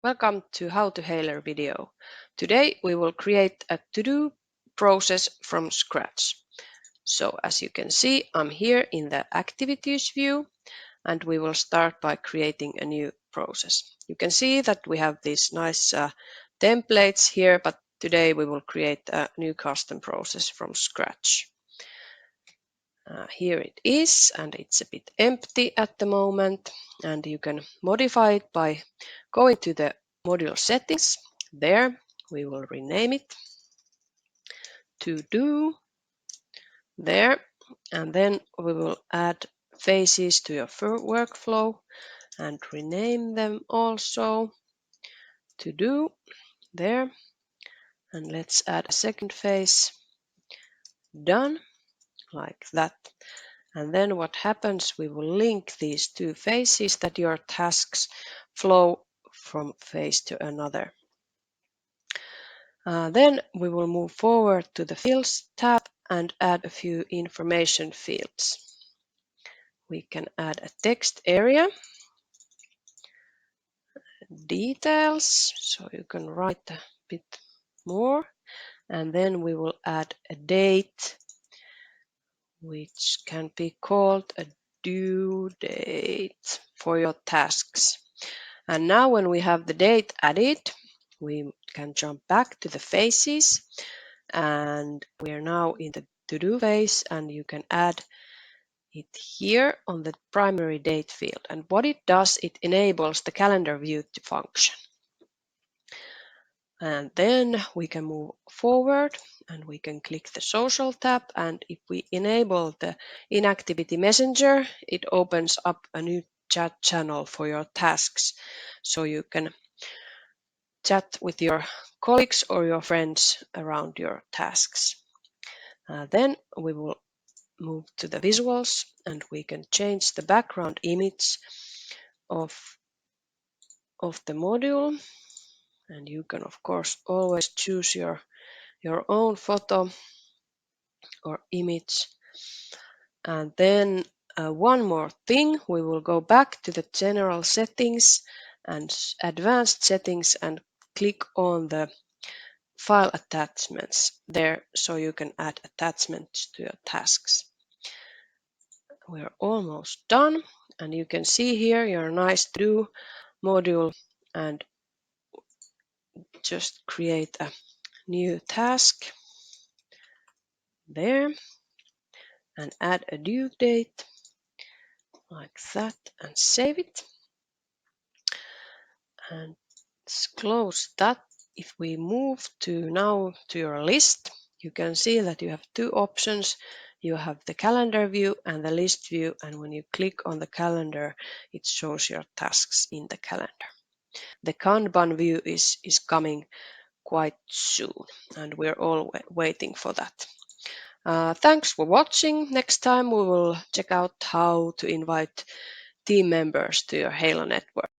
Welcome to How to Hailer video. Today we will create a to-do process from scratch. So as you can see, I'm here in the activities view and we will start by creating a new process. You can see that we have these nice templates here, but today we will create a new custom process from scratch. Here it is, and it's a bit empty at the moment, and you can modify it by going to the module settings. There we will rename it to do there, and then we will add phases to your workflow and rename them also to do there, and let's add a second phase done like that. And then what happens, we will link these two phases that your tasks flow from phase to another. Then we will move forward to the Fields tab and add a few information fields. We can add a text area, details, so you can write a bit more, and then we will add a date, which can be called a due date for your tasks. And now when we have the date added, we can jump back to the phases, and we are now in the to-do phase, and you can add it here on the primary date field. And what it does, it enables the calendar view to function. And then we can move forward and we can click the social tab, and if we enable the inactivity messenger, it opens up a new chat channel for your tasks, so you can chat with your colleagues or your friends around your tasks. Then we will move to the visuals, and we can change the background image of the module, and you can of course always choose your own photo or image. And then one more thing, we will go back to the general settings and advanced settings and click on the file attachments there, so you can add attachments to your tasks. We're almost done, and you can see here your nice to-do module, and just create a new task there and add a due date like that and save it. And let's close that. If we move to now to your list, you can see that you have two options. You have the calendar view and the list view, and when you click on the calendar, it shows your tasks in the calendar. The Kanban view is coming quite soon, and we're all waiting for that. Thanks for watching. Next time we will check out how to invite team members to your Halo network.